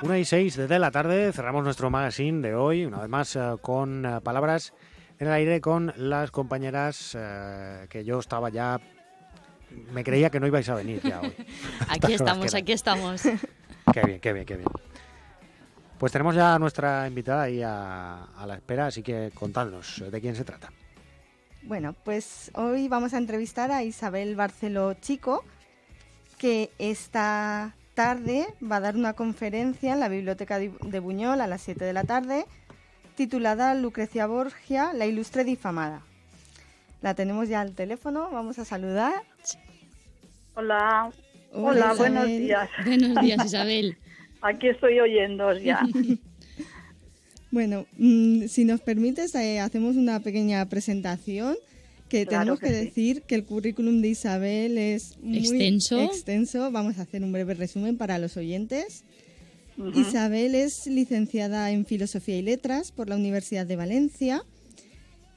1:06 de la tarde, cerramos nuestro magazine de hoy, una vez más con palabras en el aire con las compañeras que yo estaba ya... Me creía que no ibais a venir ya hoy. Aquí estamos. Qué bien. Pues tenemos ya a nuestra invitada ahí a la espera, así que contadnos de quién se trata. Bueno, pues hoy vamos a entrevistar a Isabel Barceló Chico, que esta tarde va a dar una conferencia en la Biblioteca de Buñol a las 7 de la tarde, titulada Lucrecia Borgia, la ilustre difamada. La tenemos ya al teléfono, vamos a saludar. Hola, buenos días. Buenos días, Isabel. Aquí estoy oyéndoos ya. Bueno, si nos permites, hacemos una pequeña presentación. Tenemos que decir que el currículum de Isabel es muy extenso. Vamos a hacer un breve resumen para los oyentes. Uh-huh. Isabel es licenciada en Filosofía y Letras por la Universidad de Valencia.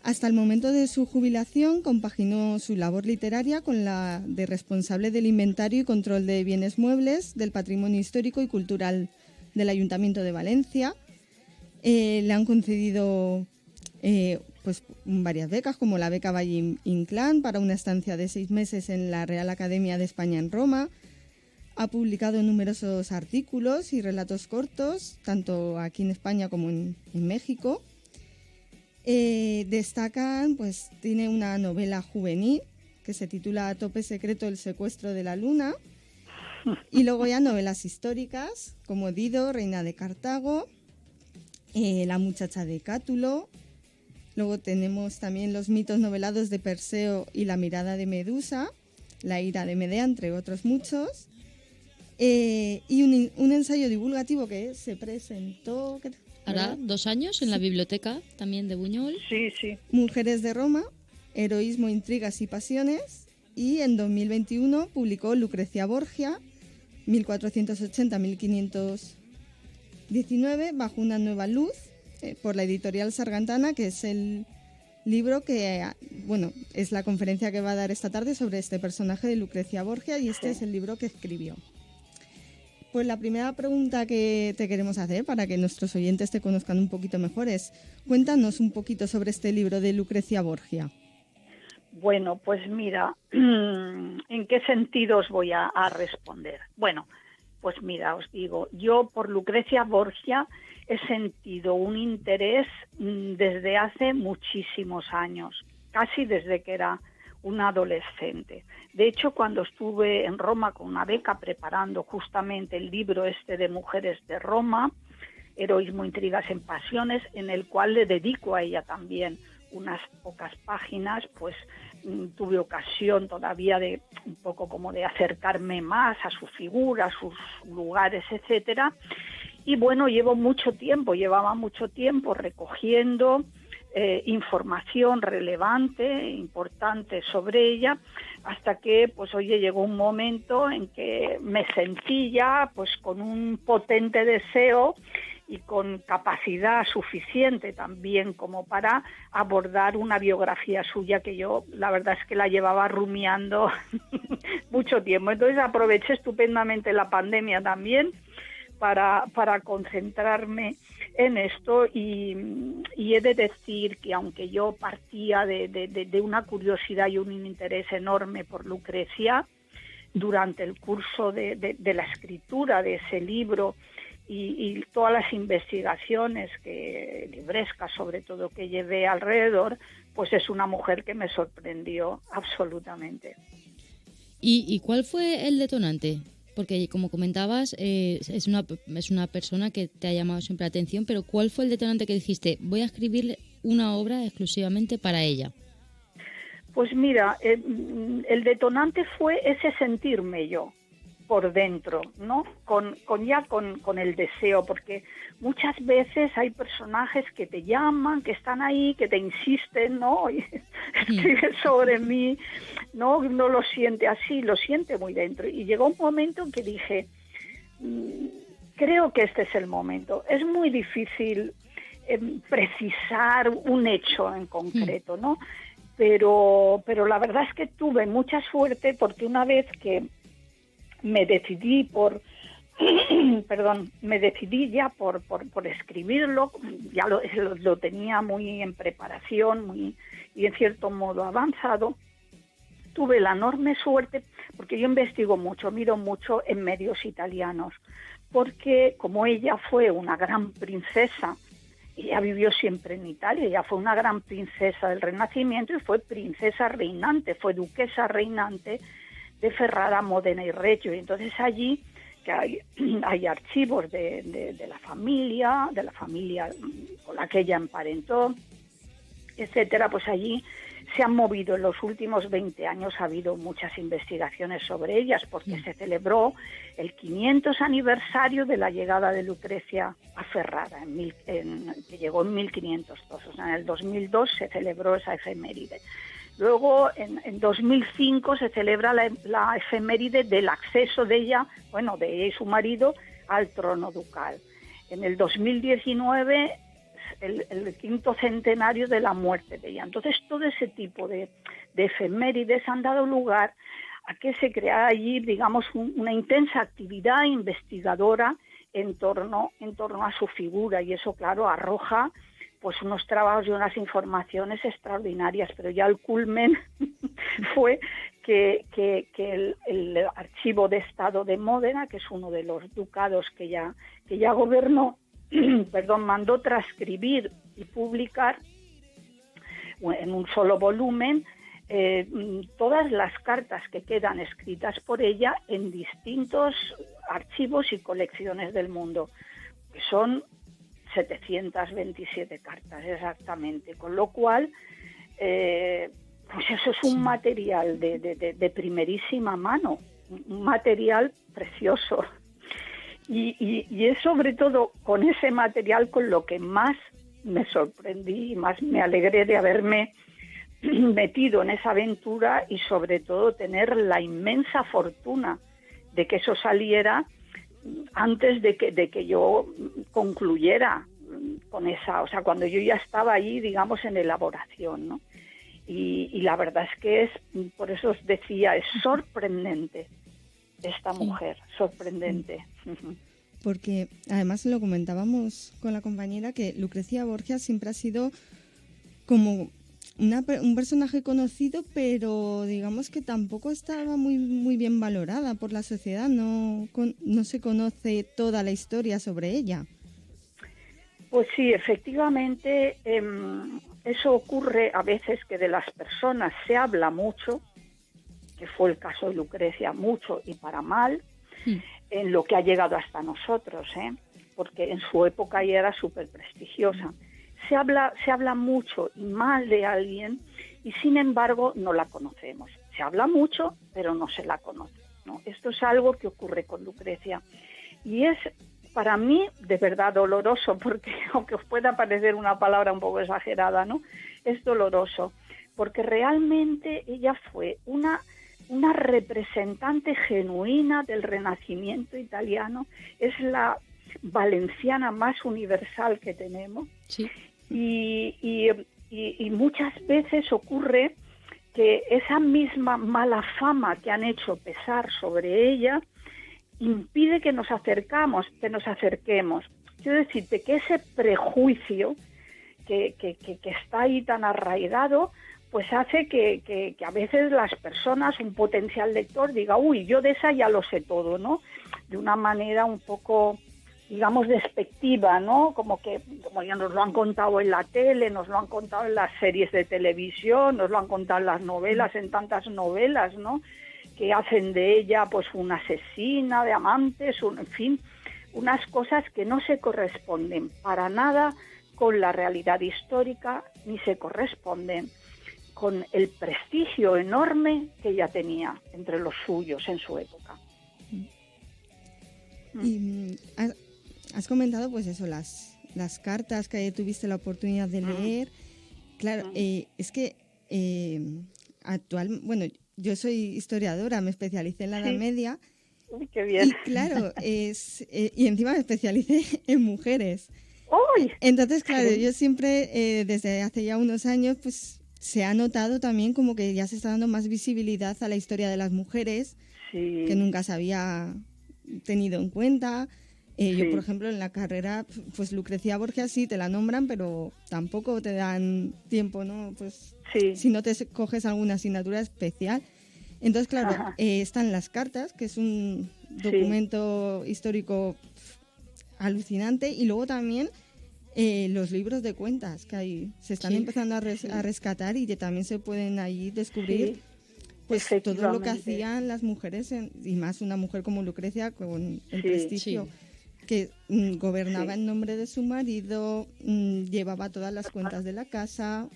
Hasta el momento de su jubilación compaginó su labor literaria con la de responsable del inventario y control de bienes muebles del patrimonio histórico y cultural del Ayuntamiento de Valencia. Le han concedido pues varias becas, como la beca Valle Inclán para una estancia de 6 meses en la Real Academia de España en Roma. Ha publicado numerosos artículos y relatos cortos, tanto aquí en España como en México. Destacan, pues tiene una novela juvenil que se titula Tope secreto, el secuestro de la luna, y luego ya novelas históricas como Dido, reina de Cartago, La muchacha de Cátulo. Luego tenemos también los mitos novelados de Perseo y la mirada de Medusa, La ira de Medea, entre otros muchos. Y un ensayo divulgativo que se presentó... Hará 2 años en la biblioteca también de Buñol. Sí. Mujeres de Roma, heroísmo, intrigas y pasiones. Y en 2021 publicó Lucrecia Borgia, 1480-1519, bajo una nueva luz, por la editorial Sargantana, que es el libro que, es la conferencia que va a dar esta tarde sobre este personaje de Lucrecia Borgia, y este es el libro que escribió. Pues la primera pregunta que te queremos hacer, para que nuestros oyentes te conozcan un poquito mejor, es: cuéntanos un poquito sobre este libro de Lucrecia Borgia. Bueno, pues mira, ¿en qué sentido os voy a responder? Bueno, pues mira, os digo, yo por Lucrecia Borgia he sentido un interés desde hace muchísimos años, casi desde que era una adolescente. De hecho, cuando estuve en Roma con una beca preparando justamente el libro de Mujeres de Roma, Heroísmo, intrigas en pasiones, en el cual le dedico a ella también unas pocas páginas, pues tuve ocasión todavía de un poco como de acercarme más a su figura, a sus lugares, etcétera. Y bueno, llevaba mucho tiempo recogiendo información relevante, importante sobre ella, hasta que, pues oye, llegó un momento en que me sentí ya pues con un potente deseo y con capacidad suficiente también como para abordar una biografía suya que yo, la verdad es que la llevaba rumiando mucho tiempo. Entonces aproveché estupendamente la pandemia también para concentrarme en esto y he de decir que aunque yo partía de una curiosidad y un interés enorme por Lucrecia, durante el curso de la escritura de ese libro y todas las investigaciones librescas sobre todo que llevé alrededor, pues es una mujer que me sorprendió absolutamente. ¿Y cuál fue el detonante? Porque, como comentabas, es una persona que te ha llamado siempre la atención, pero ¿cuál fue el detonante que dijiste, voy a escribir una obra exclusivamente para ella? Pues mira, el detonante fue ese sentirme yo por dentro, ¿no? Con el deseo, porque muchas veces hay personajes que te llaman, que están ahí, que te insisten, ¿no? Escribe sobre mí, ¿no? Uno lo siente así, lo siente muy dentro. Y llegó un momento en que dije, creo que este es el momento. Es muy difícil precisar un hecho en concreto, ¿no? Pero la verdad es que tuve mucha suerte, porque una vez que me decidí por perdón, me decidí ya por escribirlo, ya lo tenía muy en preparación, y en cierto modo avanzado. Tuve la enorme suerte, porque yo investigo mucho, miro mucho en medios italianos, porque como ella fue una gran princesa, ella vivió siempre en Italia, ella fue una gran princesa del Renacimiento y fue princesa reinante, fue duquesa reinante de Ferrara, Módena y Reggio. Y entonces allí que hay archivos de la familia con la que ella emparentó, etcétera. Pues allí se han movido en los últimos 20 años, ha habido muchas investigaciones sobre ellas, porque se celebró el 500 aniversario de la llegada de Lucrecia a Ferrara, que llegó en 1502. O sea, en el 2002 se celebró esa efeméride. Luego, en 2005, se celebra la efeméride del acceso de ella y su marido, al trono ducal. En el 2019... El quinto centenario de la muerte de ella. Entonces, todo ese tipo de efemérides han dado lugar a que se crea allí, digamos, una intensa actividad investigadora en torno a su figura, y eso, claro, arroja pues unos trabajos y unas informaciones extraordinarias, pero ya el culmen fue que el Archivo de Estado de Módena, que es uno de los ducados que ya gobernó, mandó transcribir y publicar en un solo volumen todas las cartas que quedan escritas por ella en distintos archivos y colecciones del mundo, que son 727 cartas exactamente, con lo cual pues eso es un material de primerísima mano, un material precioso. Y es sobre todo con ese material con lo que más me sorprendí y más me alegré de haberme metido en esa aventura, y sobre todo tener la inmensa fortuna de que eso saliera antes de que yo concluyera con esa, o sea, cuando yo ya estaba ahí, digamos, en elaboración, ¿no? Y la verdad es que por eso os decía, es sorprendente esta mujer, sorprendente. Porque además lo comentábamos con la compañera, que Lucrecia Borgia siempre ha sido como un personaje conocido, pero digamos que tampoco estaba muy bien valorada por la sociedad, no se conoce toda la historia sobre ella. Pues sí, efectivamente, eso ocurre a veces, que de las personas se habla mucho, que fue el caso de Lucrecia, mucho y para mal, en lo que ha llegado hasta nosotros, porque en su época ella era súper prestigiosa. Se habla mucho y mal de alguien, y sin embargo no la conocemos. Se habla mucho, pero no se la conoce, ¿no? Esto es algo que ocurre con Lucrecia, y es para mí de verdad doloroso, porque aunque os pueda parecer una palabra un poco exagerada, ¿no? Es doloroso, porque realmente ella fue una representante genuina del Renacimiento italiano, es la valenciana más universal que tenemos. Sí. Y muchas veces ocurre que esa misma mala fama que han hecho pesar sobre ella impide que nos acerquemos. Quiero decirte que ese prejuicio que está ahí tan arraigado, pues hace que a veces las personas, un potencial lector, diga, uy, yo de esa ya lo sé todo, ¿no? De una manera un poco, digamos, despectiva, ¿no? Como ya nos lo han contado en la tele, nos lo han contado en las series de televisión, nos lo han contado en las novelas, en tantas novelas, ¿no? Que hacen de ella pues una asesina de amantes, en fin, unas cosas que no se corresponden para nada con la realidad histórica, ni se corresponden con el prestigio enorme que ella tenía entre los suyos en su época. Y has comentado pues eso, las cartas que tuviste la oportunidad de leer. Claro, es que yo soy historiadora, me especialicé en la Edad Media. Uy, qué bien. Y claro, y encima me especialicé en mujeres. ¡Uy! Entonces, claro, yo siempre, desde hace ya unos años, pues se ha notado también como que ya se está dando más visibilidad a la historia de las mujeres, que nunca se había tenido en cuenta. Yo, por ejemplo, en la carrera, pues Lucrecia Borgia sí te la nombran, pero tampoco te dan tiempo, ¿no? Pues si no te coges alguna asignatura especial. Entonces, claro, están las cartas, que es un documento histórico alucinante, y luego también los libros de cuentas que hay, se están empezando a rescatar, y que también se pueden ahí descubrir pues todo lo que hacían las mujeres, y más una mujer como Lucrecia con el prestigio. Que gobernaba en nombre de su marido, llevaba todas las cuentas de la casa.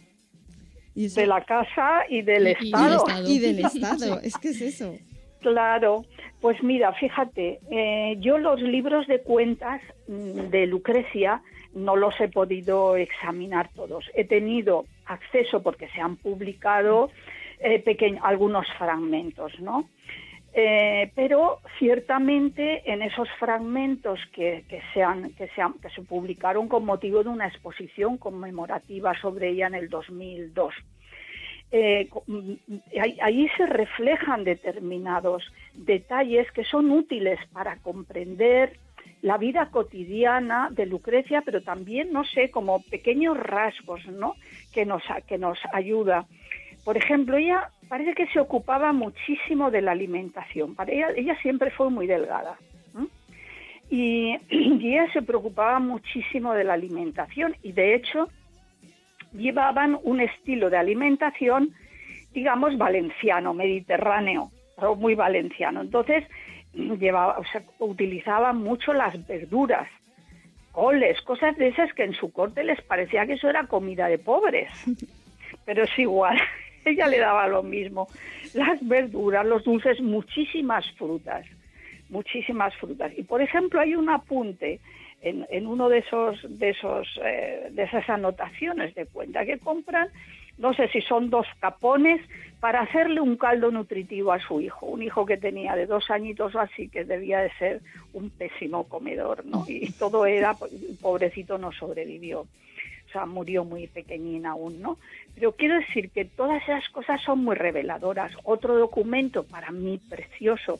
Y eso, de la casa y del Estado. Y del Estado, es que es eso. Claro, pues mira, fíjate, yo los libros de cuentas de Lucrecia no los he podido examinar todos. He tenido acceso porque se han publicado algunos fragmentos, ¿no? Pero ciertamente en esos fragmentos que se publicaron con motivo de una exposición conmemorativa sobre ella en el 2002, ahí se reflejan determinados detalles que son útiles para comprender la vida cotidiana de Lucrecia, pero también, no sé, como pequeños rasgos, ¿no?, que nos ayuda. Por ejemplo, ella parece que se ocupaba muchísimo de la alimentación. Ella siempre fue muy delgada, ¿eh? Y ella se preocupaba muchísimo de la alimentación, y de hecho llevaban un estilo de alimentación, digamos, valenciano, mediterráneo, pero muy valenciano. Entonces utilizaban mucho las verduras, coles, cosas de esas que en su corte les parecía que eso era comida de pobres, pero es igual. Ella le daba lo mismo, las verduras, los dulces, muchísimas frutas. Y por ejemplo hay un apunte en uno de esas anotaciones de cuenta que compran, no sé si son 2 capones para hacerle un caldo nutritivo a su hijo, un hijo que tenía de 2 añitos o así, que debía de ser un pésimo comedor, ¿no? Y todo era, pobrecito, no sobrevivió. O sea, murió muy pequeñín aún, ¿no? Pero quiero decir que todas esas cosas son muy reveladoras. Otro documento para mí precioso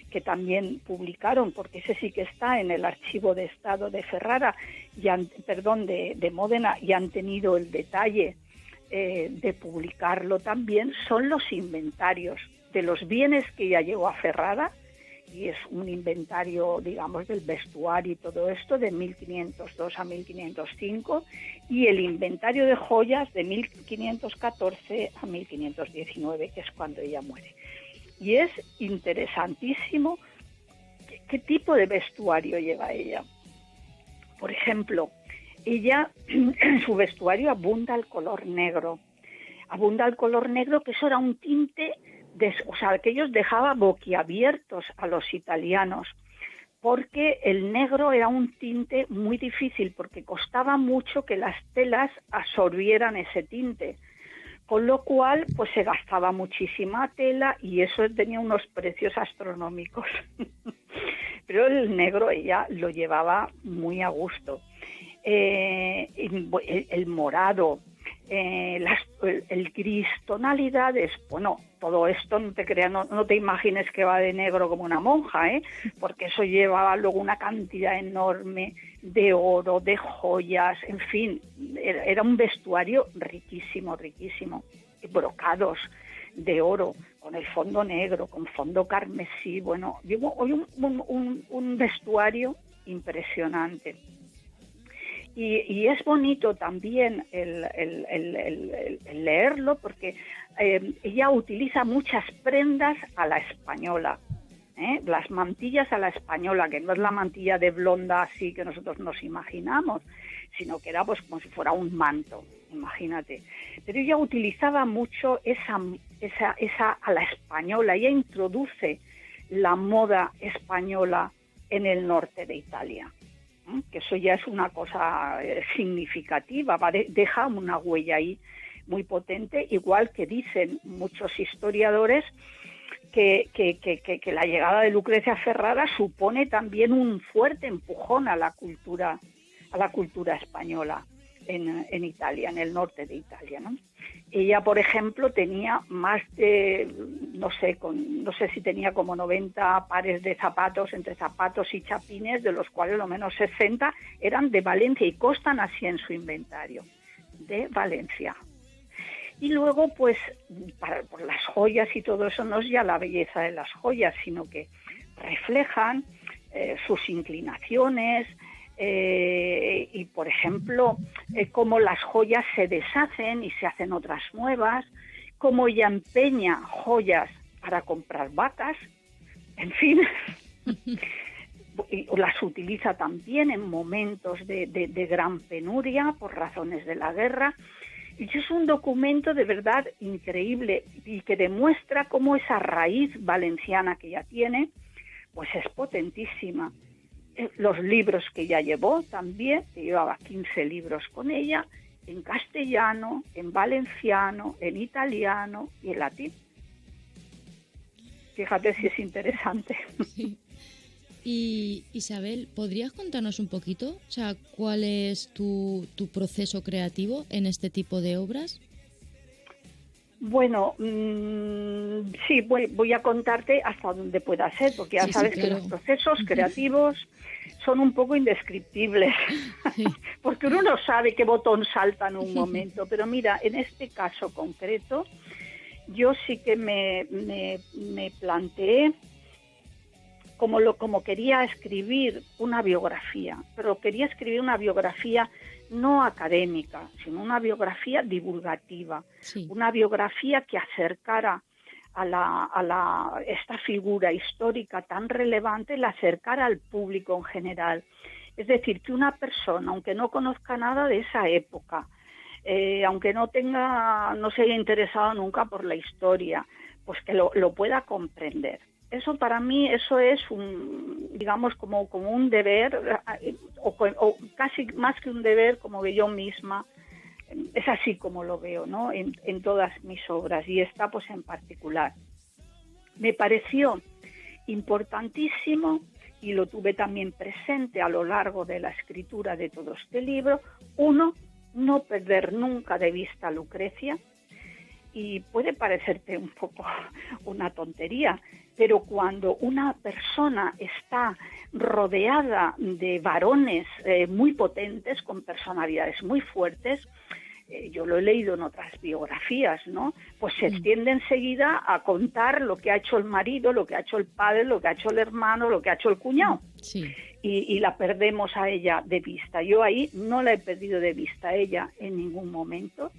que también publicaron, porque ese sí que está en el Archivo de Estado de Ferrara, de Módena, y han tenido el detalle de publicarlo también, son los inventarios de los bienes que ella llevó a Ferrara, y es un inventario, digamos, del vestuario y todo esto de 1502 a 1505, y el inventario de joyas de 1514 a 1519, que es cuando ella muere. Y es interesantísimo qué tipo de vestuario lleva ella. Por ejemplo, ella, en su vestuario abunda el color negro, que eso era un tinte, que ellos dejaban boquiabiertos a los italianos, porque el negro era un tinte muy difícil, porque costaba mucho que las telas absorbieran ese tinte, con lo cual pues se gastaba muchísima tela y eso tenía unos precios astronómicos. Pero el negro ella lo llevaba muy a gusto. El morado, el gris, tonalidades, bueno, todo esto no te creas, no te imagines que va de negro como una monja, porque eso llevaba luego una cantidad enorme de oro, de joyas, en fin, era un vestuario riquísimo, brocados de oro, con el fondo negro, con fondo carmesí, bueno, llevo hoy un vestuario impresionante. Y es bonito también el leerlo, porque ella utiliza muchas prendas a la española, las mantillas a la española, que no es la mantilla de blonda así que nosotros nos imaginamos, sino que era pues como si fuera un manto, imagínate. Pero ella utilizaba mucho esa a la española. Ella introduce la moda española en el norte de Italia, que eso ya es una cosa significativa, deja una huella ahí muy potente, igual que dicen muchos historiadores que la llegada de Lucrecia Ferrara supone también un fuerte empujón a la cultura española en Italia, en el norte de Italia, ¿no? Ella, por ejemplo, tenía más de, no sé si tenía como 90 pares de zapatos, entre zapatos y chapines, de los cuales lo menos 60 eran de Valencia y constan así en su inventario, de Valencia. Y luego, pues, por las joyas y todo eso, no es ya la belleza de las joyas, sino que reflejan sus inclinaciones, y por ejemplo cómo las joyas se deshacen y se hacen otras nuevas, cómo ella empeña joyas para comprar vacas, en fin, y las utiliza también en momentos de gran penuria por razones de la guerra. Y es un documento de verdad increíble y que demuestra cómo esa raíz valenciana que ella tiene pues es potentísima. Los libros que ella llevó también, que llevaba 15 libros con ella, en castellano, en valenciano, en italiano y en latín. Fíjate si es interesante. Sí. Y Isabel, ¿podrías contarnos un poquito, o sea, cuál es tu proceso creativo en este tipo de obras? Bueno, sí, voy a contarte hasta donde pueda ser, porque ya sabes que los procesos creativos son un poco indescriptibles, porque uno no sabe qué botón salta en un momento, pero mira, en este caso concreto, yo sí que me planteé como quería escribir una biografía, pero quería escribir una biografía no académica, sino una biografía divulgativa, una biografía que acercara a esta figura histórica tan relevante, la acercara al público en general. Es decir, que una persona, aunque no conozca nada de esa época, aunque no se haya interesado nunca por la historia, pues que lo pueda comprender. Eso para mí, eso es digamos como un deber, o casi más que un deber, como que yo misma, es así como lo veo, ¿no? En todas mis obras, y esta pues en particular. Me pareció importantísimo, y lo tuve también presente a lo largo de la escritura de todo este libro, uno, no perder nunca de vista a Lucrecia. Y puede parecerte un poco una tontería, pero cuando una persona está rodeada de varones muy potentes, con personalidades muy fuertes, yo lo he leído en otras biografías, ¿no? Pues se extiende enseguida a contar lo que ha hecho el marido, lo que ha hecho el padre, lo que ha hecho el hermano, lo que ha hecho el cuñado. Sí. Y la perdemos a ella de vista. Yo ahí no la he perdido de vista a ella en ningún momento.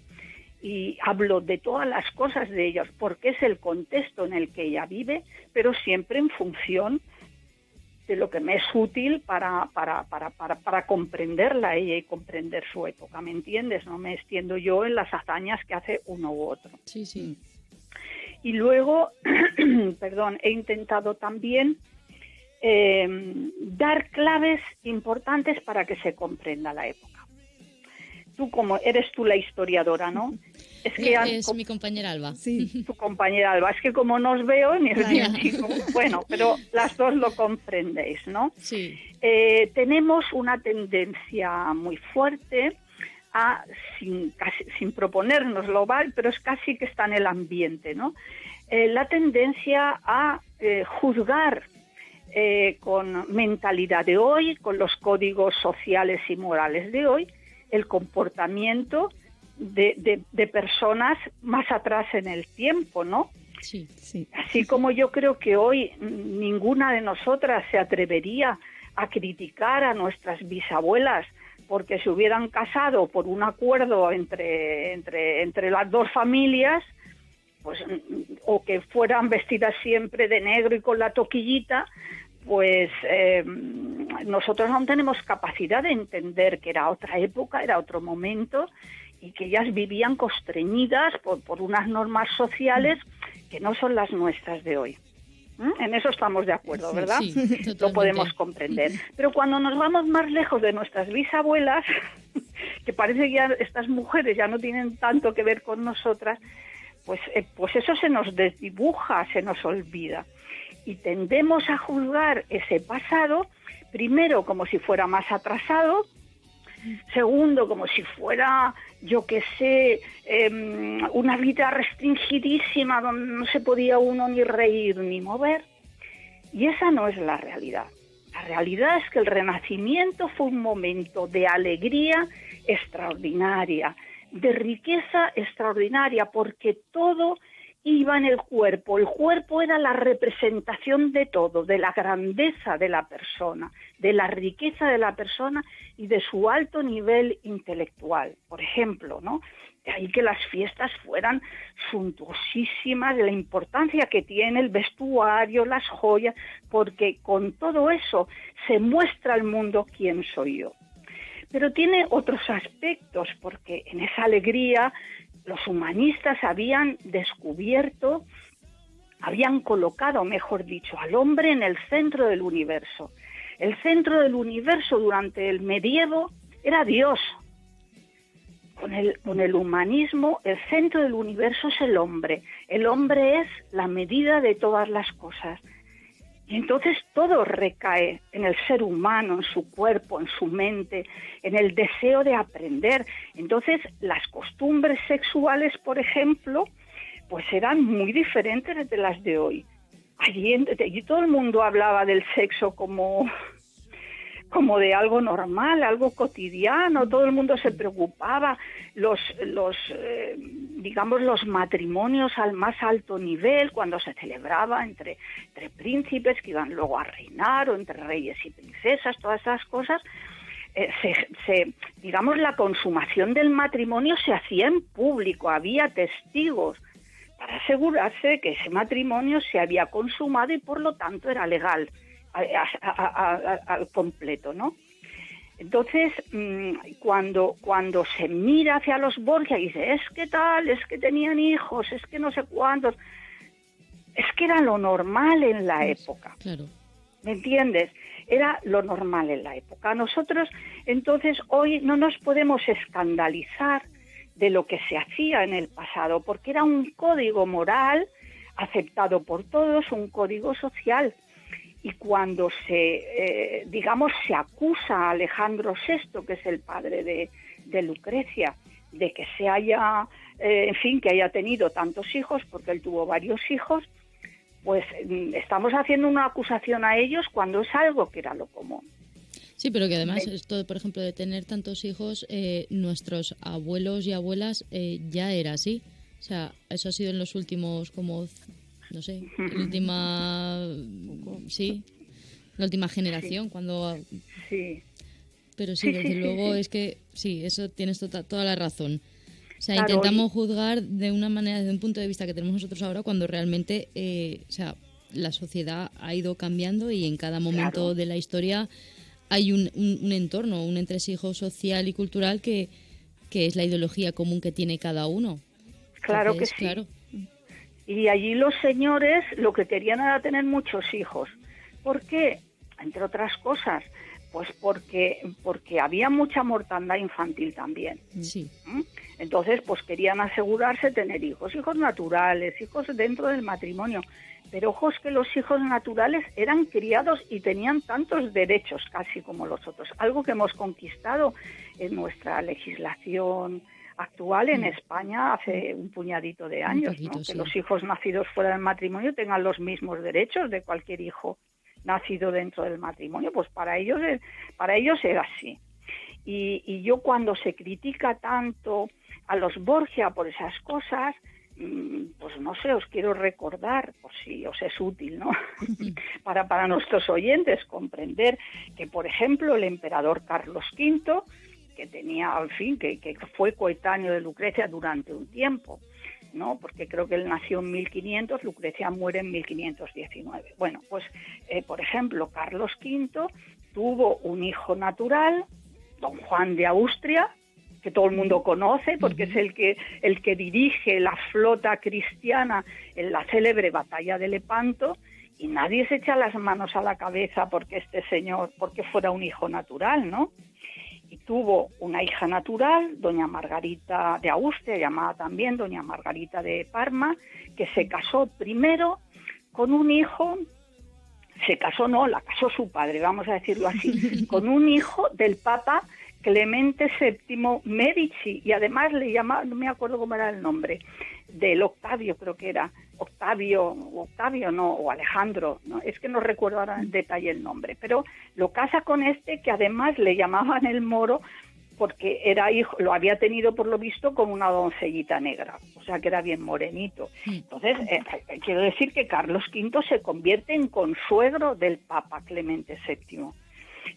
Y hablo de todas las cosas de ellos, porque es el contexto en el que ella vive, pero siempre en función de lo que me es útil para comprenderla a ella y comprender su época, ¿me entiendes? No me extiendo yo en las hazañas que hace uno u otro. Sí, sí. Y luego, he intentado también dar claves importantes para que se comprenda la época. Tú, como eres tú la historiadora, ¿no? Es mi compañera Alba. Sí. Tu compañera Alba. Es que como no os veo, ni chico, bueno, pero las dos lo comprendéis, ¿no? Sí. Tenemos una tendencia muy fuerte sin proponérnoslo, ¿vale? Pero es casi que está en el ambiente, ¿no? La tendencia a juzgar con mentalidad de hoy, con los códigos sociales y morales de hoy, el comportamiento de personas más atrás en el tiempo, ¿no? Sí, sí. Así como yo creo que hoy ninguna de nosotras se atrevería a criticar a nuestras bisabuelas porque se hubieran casado por un acuerdo entre las dos familias, pues, o que fueran vestidas siempre de negro y con la toquillita, pues nosotros aún tenemos capacidad de entender que era otra época, era otro momento, y que ellas vivían constreñidas por unas normas sociales que no son las nuestras de hoy. En eso estamos de acuerdo, ¿verdad? Sí, totalmente. Lo podemos comprender. Pero cuando nos vamos más lejos de nuestras bisabuelas, que parece que ya estas mujeres ya no tienen tanto que ver con nosotras, pues eso se nos desdibuja, se nos olvida. Y tendemos a juzgar ese pasado, primero como si fuera más atrasado, Segundo, como si fuera, yo qué sé, una vida restringidísima donde no se podía uno ni reír ni mover. Y esa no es la realidad. La realidad es que el Renacimiento fue un momento de alegría extraordinaria, de riqueza extraordinaria, porque todo iba en el cuerpo. El cuerpo era la representación de todo, de la grandeza de la persona, de la riqueza de la persona y de su alto nivel intelectual. Por ejemplo, ¿no? De ahí que las fiestas fueran suntuosísimas, de la importancia que tiene el vestuario, las joyas, porque con todo eso se muestra al mundo quién soy yo. Pero tiene otros aspectos, porque en esa alegría los humanistas habían descubierto, habían colocado, mejor dicho, al hombre en el centro del universo. El centro del universo durante el medievo era Dios. Con el humanismo, el centro del universo es el hombre. El hombre es la medida de todas las cosas. Y entonces todo recae en el ser humano, en su cuerpo, en su mente, en el deseo de aprender. Entonces las costumbres sexuales, por ejemplo, pues eran muy diferentes de las de hoy. Allí todo el mundo hablaba del sexo como de algo normal, algo cotidiano, todo el mundo se preocupaba, los matrimonios al más alto nivel, cuando se celebraba entre príncipes que iban luego a reinar, o entre reyes y princesas, todas esas cosas, la consumación del matrimonio se hacía en público, había testigos para asegurarse de que ese matrimonio se había consumado y por lo tanto era legal al completo, ¿no? Entonces, cuando se mira hacia los Borgia y dice, es que tal, es que tenían hijos, es que no sé cuántos, es que era lo normal en la época. Claro. ¿Me entiendes? Era lo normal en la época. Nosotros, entonces, hoy no nos podemos escandalizar de lo que se hacía en el pasado, porque era un código moral aceptado por todos, un código social. Y cuando se acusa a Alejandro VI, que es el padre de Lucrecia, de que se haya, que haya tenido tantos hijos, porque él tuvo varios hijos, pues estamos haciendo una acusación a ellos cuando es algo que era lo común. Sí, pero que además esto, por ejemplo, de tener tantos hijos, nuestros abuelos y abuelas ya era así. O sea, eso ha sido en los últimos no sé, la última generación, sí. Cuando... Sí. Pero sí, desde luego es que, sí, eso tienes toda la razón. O sea, claro, intentamos juzgar de una manera, desde un punto de vista que tenemos nosotros ahora, cuando realmente, la sociedad ha ido cambiando y en cada momento de la historia hay un entorno, un entresijo social y cultural que es la ideología común que tiene cada uno. Claro. Entonces, que sí. Claro. Y allí los señores lo que querían era tener muchos hijos. ¿Por qué? Entre otras cosas, pues porque había mucha mortandad infantil también. Sí. Entonces, pues querían asegurarse tener hijos naturales, hijos dentro del matrimonio. Pero ojo, es que los hijos naturales eran criados y tenían tantos derechos casi como los otros. Algo que hemos conquistado en nuestra legislación actual en España hace un puñadito de años, ¿no? Sí. Que los hijos nacidos fuera del matrimonio tengan los mismos derechos de cualquier hijo nacido dentro del matrimonio. Pues para ellos era así. Y yo cuando se critica tanto a los Borgia por esas cosas, pues no sé, os quiero recordar, por si os es útil, ¿no? para nuestros oyentes comprender que, por ejemplo, el emperador Carlos V, que tenía, que fue coetáneo de Lucrecia durante un tiempo, ¿no? Porque creo que él nació en 1500, Lucrecia muere en 1519. Bueno, pues, por ejemplo, Carlos V tuvo un hijo natural, don Juan de Austria, que todo el mundo conoce porque es el que dirige la flota cristiana en la célebre batalla de Lepanto, y nadie se echa las manos a la cabeza porque fuera un hijo natural, ¿no? Y tuvo una hija natural, doña Margarita de Austria, llamada también doña Margarita de Parma, que se casó primero con un hijo, la casó su padre, vamos a decirlo así, con un hijo del Papa Clemente VII Medici, y además le llamaba, no me acuerdo cómo era el nombre, del Octavio, creo que era, Octavio no, o Alejandro, no, es que no recuerdo ahora en detalle el nombre, pero lo casa con este, que además le llamaban el Moro, porque era hijo, lo había tenido por lo visto con una doncellita negra, o sea que era bien morenito. Entonces, quiero decir que Carlos V se convierte en consuegro del Papa Clemente VII.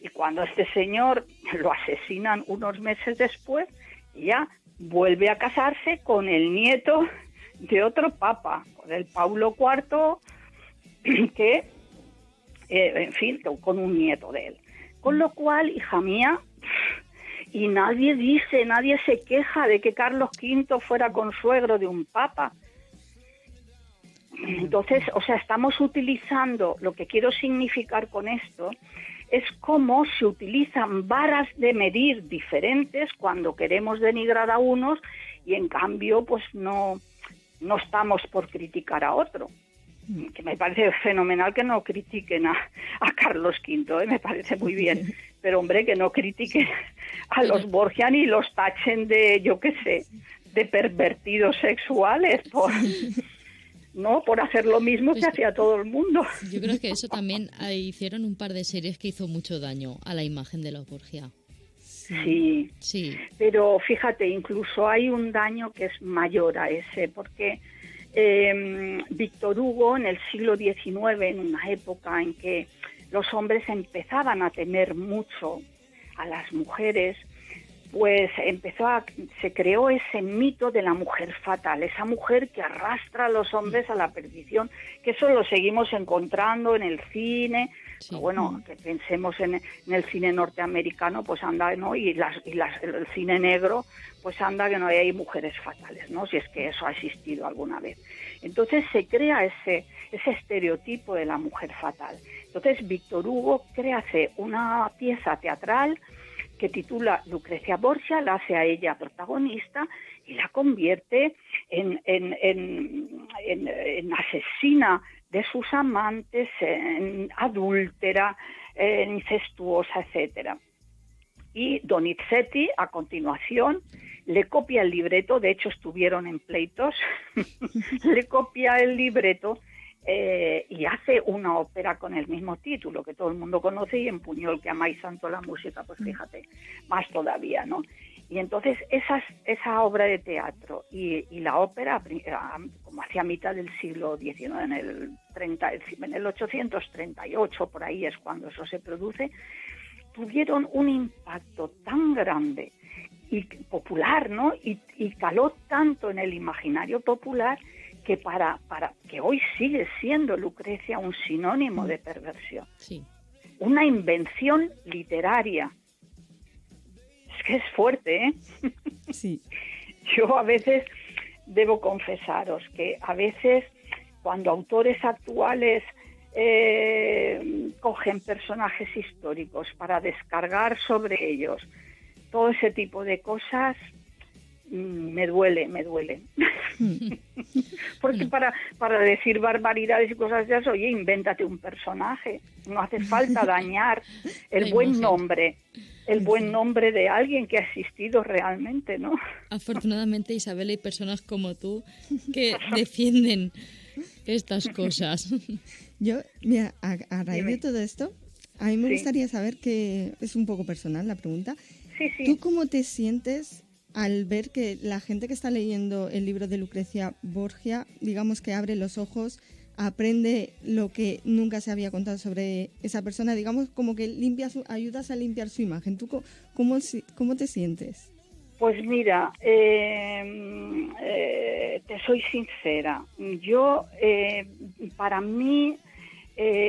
Y cuando este señor lo asesinan unos meses después, ya vuelve a casarse con el nieto de otro papa, con el Paulo IV, que, en fin, con un nieto de él. Con lo cual, hija mía, y nadie se queja de que Carlos V fuera consuegro de un papa. Entonces, o sea, estamos utilizando, lo que quiero significar con esto, es cómo se utilizan varas de medir diferentes cuando queremos denigrar a unos y en cambio pues no estamos por criticar a otro. Que me parece fenomenal que no critiquen a Carlos V, me parece muy bien. Pero hombre, que no critiquen a los Borgia ni los tachen de, yo qué sé, de pervertidos sexuales por hacer lo mismo que hacía todo el mundo. Yo creo que eso también hicieron un par de series que hizo mucho daño a la imagen de los Borgia. Sí, pero fíjate, incluso hay un daño que es mayor a ese, porque Víctor Hugo en el siglo XIX, en una época en que los hombres empezaban a temer mucho a las mujeres, pues se creó ese mito de la mujer fatal, esa mujer que arrastra a los hombres a la perdición, que eso lo seguimos encontrando en el cine. Sí. Bueno, que pensemos en el cine norteamericano, pues anda, ¿no? Y el cine negro, pues anda que no hay mujeres fatales, ¿no? Si es que eso ha existido alguna vez. Entonces se crea ese estereotipo de la mujer fatal. Entonces Víctor Hugo hace una pieza teatral que titula Lucrecia Borgia, la hace a ella protagonista y la convierte en asesina de sus amantes, en adúltera, incestuosa, etcétera. Y Donizetti, a continuación, le copia el libreto, de hecho estuvieron en pleitos, le copia el libreto y hace una ópera con el mismo título, que todo el mundo conoce, y empuñó el que amáis tanto la música, pues fíjate, más todavía, ¿no? Y entonces esa obra de teatro y la ópera, como hacia mitad del siglo XIX, en el 838, por ahí es cuando eso se produce, tuvieron un impacto tan grande y popular, ¿no? Y caló tanto en el imaginario popular que para que hoy sigue siendo Lucrecia un sinónimo de perversión. Sí. Una invención literaria. Es que es fuerte, ¿eh? Sí. Yo a veces debo confesaros que a veces cuando autores actuales cogen personajes históricos para descargar sobre ellos todo ese tipo de cosas, me duele. Porque para decir barbaridades y cosas de eso, oye, invéntate un personaje. No hace falta dañar el buen nombre de alguien que ha existido realmente, ¿no? Afortunadamente, Isabel, hay personas como tú que defienden estas cosas. Yo, mira, a raíz de todo esto, a mí me gustaría saber, que es un poco personal la pregunta, ¿tú cómo te sientes al ver que la gente que está leyendo el libro de Lucrecia Borgia, digamos que abre los ojos, aprende lo que nunca se había contado sobre esa persona, digamos como que ayudas a limpiar su imagen? ¿Tú cómo te sientes? Pues mira, te soy sincera. Yo, para mí,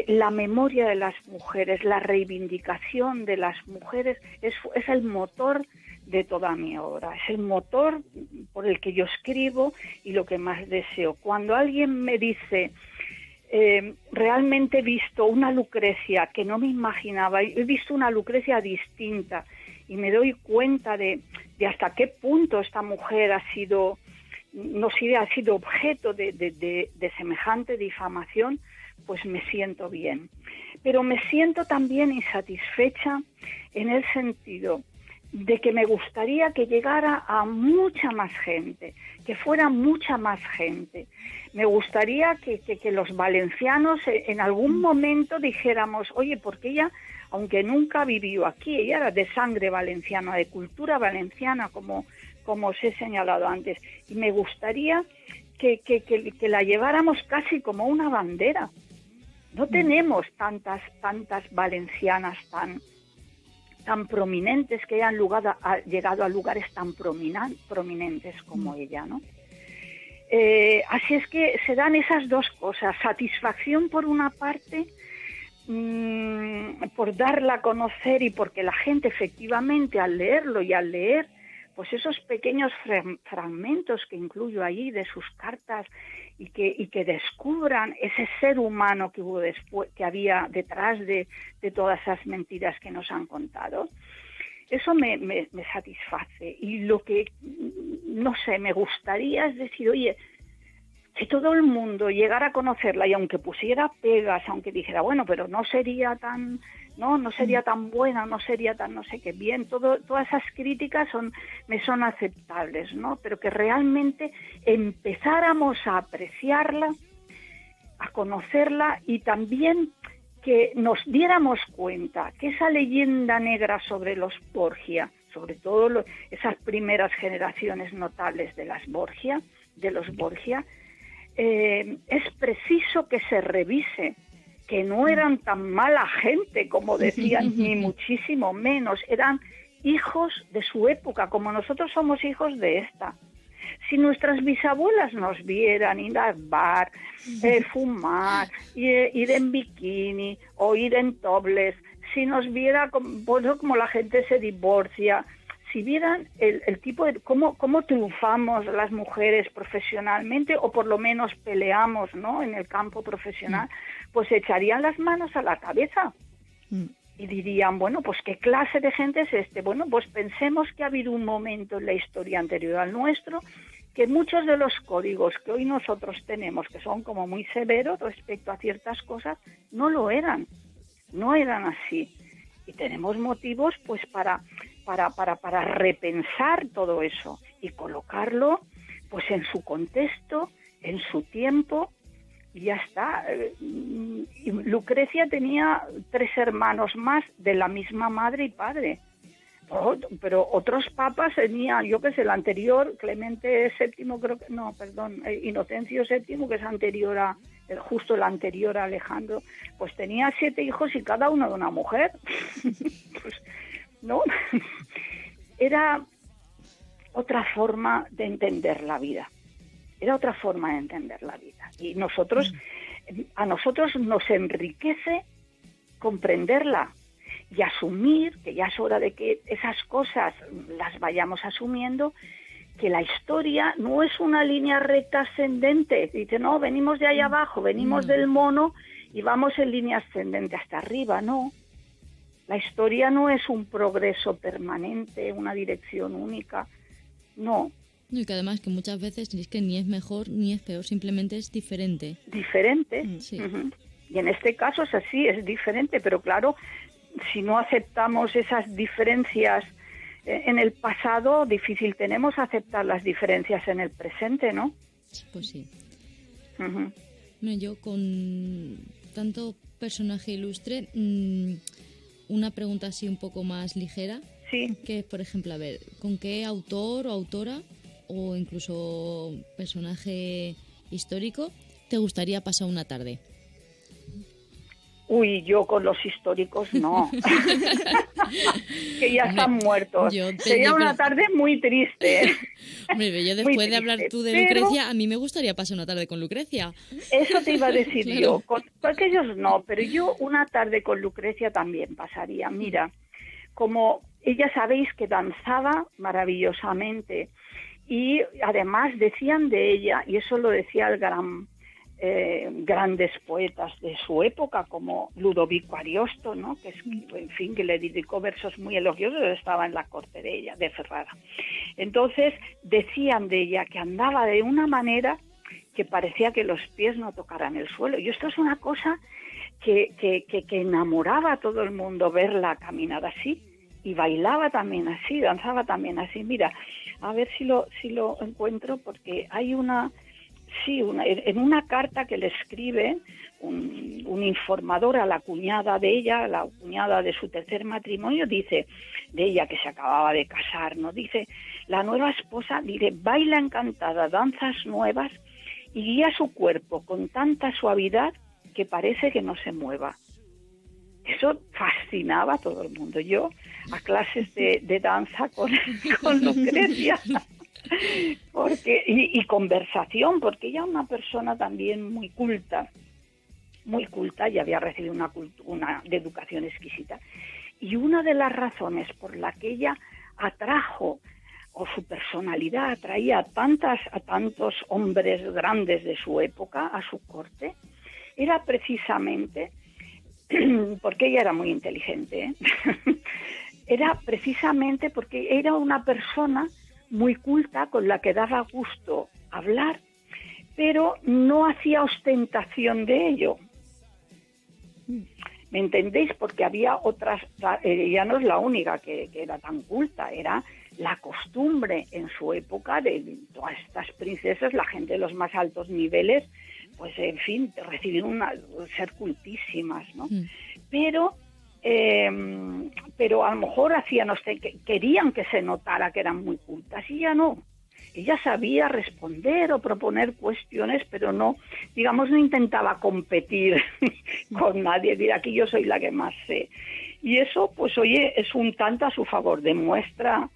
la memoria de las mujeres, la reivindicación de las mujeres es el motor de toda mi obra, es el motor por el que yo escribo y lo que más deseo. Cuando alguien me dice, realmente he visto una Lucrecia que no me imaginaba, he visto una Lucrecia distinta y me doy cuenta de hasta qué punto esta mujer ha sido objeto de semejante difamación, pues me siento bien. Pero me siento también insatisfecha en el sentido de que me gustaría que llegara a mucha más gente, que fuera mucha más gente. Me gustaría que los valencianos en algún momento dijéramos, oye, porque ella, aunque nunca vivió aquí, ella era de sangre valenciana, de cultura valenciana, como os he señalado antes, y me gustaría que la lleváramos casi como una bandera. No tenemos tantas valencianas tan prominentes que hayan llegado a lugares tan prominentes como ella, ¿no? Así es que se dan esas dos cosas, satisfacción por una parte, por darla a conocer y porque la gente efectivamente al leerlo y al leer pues esos pequeños fragmentos que incluyo allí de sus cartas y que descubran ese ser humano que hubo después, que había detrás de todas esas mentiras que nos han contado. Eso me satisface. Y lo que, no sé, me gustaría es decir, oye, que todo el mundo llegara a conocerla y aunque pusiera pegas, aunque dijera, bueno, pero no sería tan buena, no sería tan no sé qué, bien, todas esas críticas me son aceptables, ¿no? Pero que realmente empezáramos a apreciarla, a conocerla y también que nos diéramos cuenta que esa leyenda negra sobre los Borgia, sobre todo esas primeras generaciones notables de los Borgia, es preciso que se revise, que no eran tan mala gente como decían, ni muchísimo menos, eran hijos de su época, como nosotros somos hijos de esta. Si nuestras bisabuelas nos vieran ir al bar, fumar, ir en bikini o ir en topless, si nos viera como la gente se divorcia, si vieran el tipo de cómo triunfamos las mujeres profesionalmente o por lo menos peleamos, ¿no?, en el campo profesional, pues echarían las manos a la cabeza y dirían, bueno, pues ¿qué clase de gente es este? Bueno, pues pensemos que ha habido un momento en la historia anterior al nuestro que muchos de los códigos que hoy nosotros tenemos, que son como muy severos respecto a ciertas cosas, no lo eran, no eran así. Y tenemos motivos pues para repensar todo eso y colocarlo pues en su contexto, en su tiempo, y ya está. Y Lucrecia tenía 3 hermanos más de la misma madre y padre. Pero otros papas tenían, yo qué sé, el anterior, Clemente VII, Inocencio VII, que es anterior justo el anterior a Alejandro, pues tenía 7 hijos y cada uno de una mujer. Pues, ¿no? Era otra forma de entender la vida. Y a nosotros nos enriquece comprenderla y asumir, que ya es hora de que esas cosas las vayamos asumiendo, que la historia no es una línea recta ascendente. Dice, no, venimos de ahí abajo, venimos del mono y vamos en línea ascendente hasta arriba, no. La historia no es un progreso permanente, una dirección única, no. Y que además que muchas veces es que ni es mejor ni es peor, simplemente es diferente. Diferente, sí. Y en este caso es así, es diferente, pero claro, si no aceptamos esas diferencias en el pasado, difícil tenemos aceptar las diferencias en el presente, ¿no? Pues sí. Bueno, yo con tanto personaje ilustre, una pregunta así un poco más ligera, sí. Que por ejemplo, a ver, ¿con qué autor o autora o incluso personaje histórico te gustaría pasar una tarde? Uy, yo con los históricos no. Que ya están muertos. Sería una tarde muy triste. Hombre, yo después de hablar tú de Lucrecia, a mí me gustaría pasar una tarde con Lucrecia. Eso te iba a decir claro. Yo. Con aquellos no, pero yo una tarde con Lucrecia también pasaría. Mira, como ella sabéis que danzaba maravillosamente y además decían de ella, y eso lo decía el grandes poetas de su época como Ludovico Ariosto, ¿no?, que que le dedicó versos muy elogiosos, estaba en la corte de ella, de Ferrara. Entonces decían de ella que andaba de una manera que parecía que los pies no tocaran el suelo, y esto es una cosa que enamoraba a todo el mundo, verla caminar así, y bailaba también así, danzaba también así. Mira, a ver si lo encuentro, porque hay en una carta que le escribe un informador a la cuñada de ella, la cuñada de su tercer matrimonio, dice de ella que se acababa de casar, ¿no? Dice, la nueva esposa, dice, baila encantada, danzas nuevas y guía su cuerpo con tanta suavidad que parece que no se mueva. Eso fascinaba a todo el mundo. Yo a clases de danza con Lucrecia. Y conversación, porque ella es una persona también muy culta y había recibido una de educación exquisita. Y una de las razones por la que ella atrajo, o su personalidad atraía a tantos hombres grandes de su época a su corte, era precisamente porque ella era muy inteligente, ¿eh? Era precisamente porque era una persona muy culta, con la que daba gusto hablar, pero no hacía ostentación de ello. ¿Me entendéis? Porque había otras, ella no es la única que era tan culta, era la costumbre en su época de todas estas princesas, la gente de los más altos niveles, pues en fin, recibir ser cultísimas, ¿no? Pero a lo mejor querían que se notara que eran muy cultas, y ella no. Ella sabía responder o proponer cuestiones, pero no intentaba competir con nadie, decir aquí yo soy la que más sé. Y eso, pues oye, es un tanto a su favor, demuestra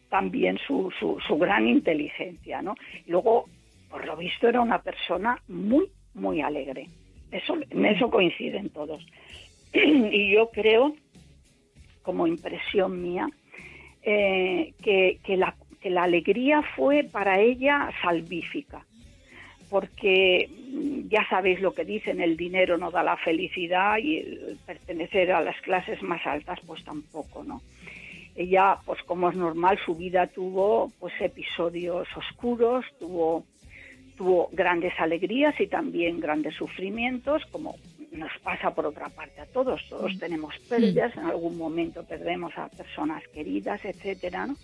también su gran inteligencia, ¿no? Luego, por lo visto, era una persona muy, muy alegre. En eso coinciden todos. Y yo creo, como impresión mía, que la alegría fue para ella salvífica, porque ya sabéis lo que dicen, el dinero no da la felicidad, y el pertenecer a las clases más altas pues tampoco, ¿no? Ella, pues como es normal, su vida tuvo pues episodios oscuros, tuvo grandes alegrías y también grandes sufrimientos, como nos pasa por otra parte a todos tenemos pérdidas, en algún momento perdemos a personas queridas, etcétera, ¿no?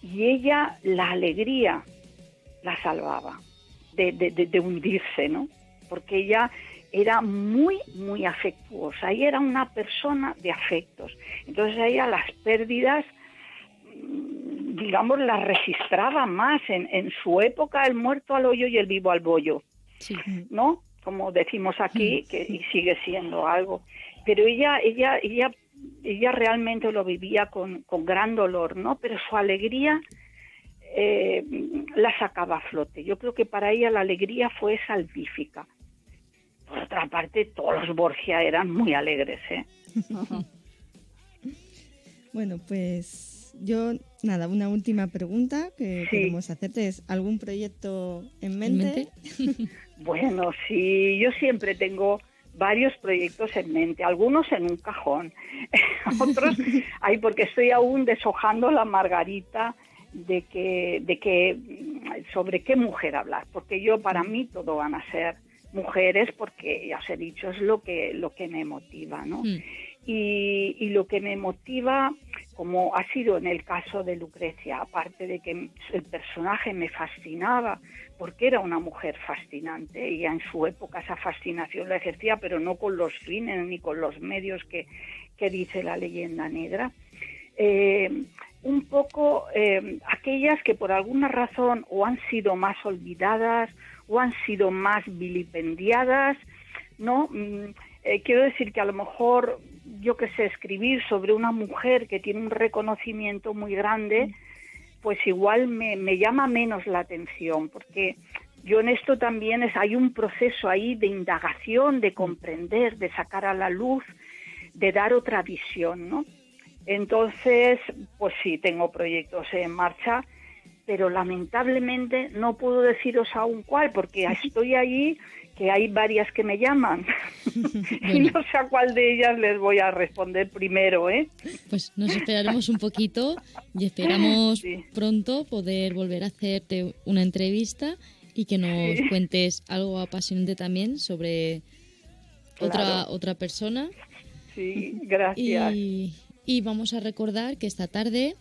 Y ella, la alegría la salvaba de hundirse, ¿no? Porque ella era muy, muy afectuosa, ella era una persona de afectos. Entonces a ella las pérdidas, las registraba más. En su época, el muerto al hoyo y el vivo al bollo, sí, ¿no? Como decimos aquí, y sigue siendo algo. Pero ella realmente lo vivía con gran dolor, ¿no? Pero su alegría la sacaba a flote. Yo creo que para ella la alegría fue salvífica. Por otra parte, todos los Borgia eran muy alegres, ¿eh? Bueno, pues yo, una última pregunta que queremos hacerte es, ¿algún proyecto en mente? Bueno, sí, yo siempre tengo varios proyectos en mente, algunos en un cajón, otros porque estoy aún deshojando la margarita sobre qué mujer hablar, porque para mí todo van a ser mujeres, porque ya os he dicho, es lo que me motiva, ¿no? Y lo que me motiva, como ha sido en el caso de Lucrecia, aparte de que el personaje me fascinaba, porque era una mujer fascinante, ella en su época esa fascinación la ejercía, pero no con los fines ni con los medios que dice la leyenda negra. Un poco aquellas que por alguna razón o han sido más olvidadas o han sido más vilipendiadas, ¿no? Quiero decir que a lo mejor, yo que sé, escribir sobre una mujer que tiene un reconocimiento muy grande, pues igual me llama menos la atención, porque yo en esto también hay un proceso ahí de indagación, de comprender, de sacar a la luz, de dar otra visión, ¿no? Entonces, pues sí, tengo proyectos en marcha, pero lamentablemente no puedo deciros aún cuál, porque estoy allí, que hay varias que me llaman y no sé a cuál de ellas les voy a responder primero, ¿eh? Pues nos esperaremos un poquito y esperamos pronto poder volver a hacerte una entrevista y que nos cuentes algo apasionante también sobre otra persona. Sí, gracias. Y vamos a recordar que esta tarde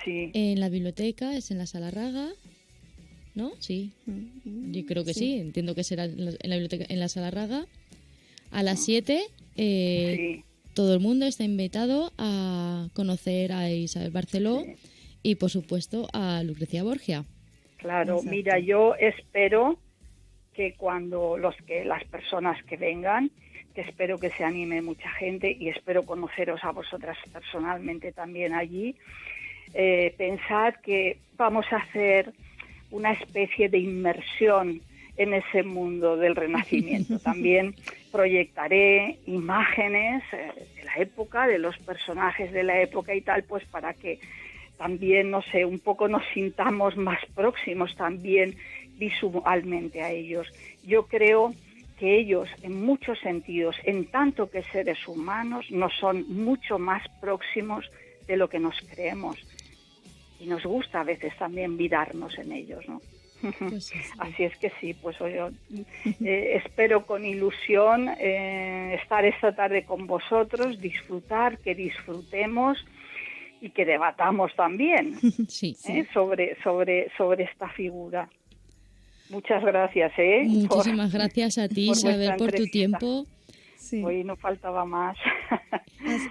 sí. en la biblioteca, es en la Sala Raga, ¿no? Sí, yo creo que sí. Entiendo que será en la biblioteca, en la Sala Raga, a las 7. Sí. Todo el mundo está invitado a conocer a Isabel Barceló y, por supuesto, a Lucrecia Borgia. Claro, Exacto. mira, yo espero que cuando las personas que vengan, que espero que se anime mucha gente y espero conoceros a vosotras personalmente también allí, pensad que vamos a hacer una especie de inmersión en ese mundo del Renacimiento. También proyectaré imágenes de la época, de los personajes de la época y tal, pues para que también, no sé, un poco nos sintamos más próximos también visualmente a ellos. Yo creo que ellos, en muchos sentidos, en tanto que seres humanos, nos son mucho más próximos de lo que nos creemos. Y nos gusta a veces también mirarnos en ellos, ¿no? Pues sí. Así es que sí, pues yo espero con ilusión estar esta tarde con vosotros, disfrutar, que disfrutemos y que debatamos también Sí. sobre esta figura. Muchas gracias. Muchísimas gracias a ti, Isabel, por tu tiempo. Sí. Hoy no faltaba más.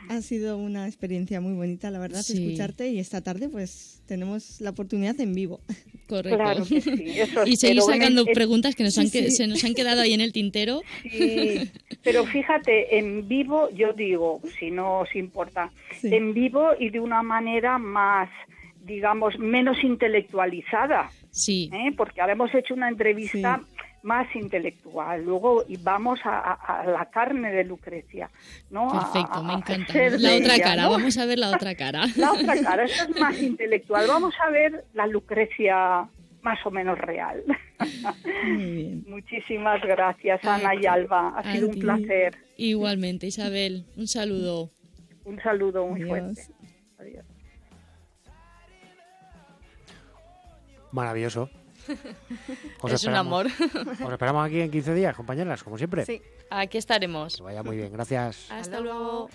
Ha sido una experiencia muy bonita, la verdad, Sí. escucharte, y esta tarde pues tenemos la oportunidad en vivo. Correcto. Claro que sí, eso Y seguir espero. sacando preguntas que Sí. se nos han quedado ahí en el tintero. Sí, pero fíjate, en vivo, yo digo, si no os importa, Sí. en vivo y de una manera más, digamos, menos intelectualizada, Sí. porque ahora hemos hecho una entrevista más intelectual, luego y vamos a la carne de Lucrecia, ¿no? Perfecto, me encanta. ser La de otra ella, cara, ¿no? vamos a ver la otra cara. La otra cara, esta es más intelectual, vamos a ver la Lucrecia más o menos real. Muy bien. Muchísimas gracias, Ana y Alba, ha sido un ti. placer. Igualmente, Isabel, un saludo. Un saludo muy Adiós. fuerte. Adiós. Maravilloso. Es un amor. Os esperamos aquí en 15 días, compañeras, como siempre. Sí, aquí estaremos. Que vaya muy bien, gracias. Hasta luego.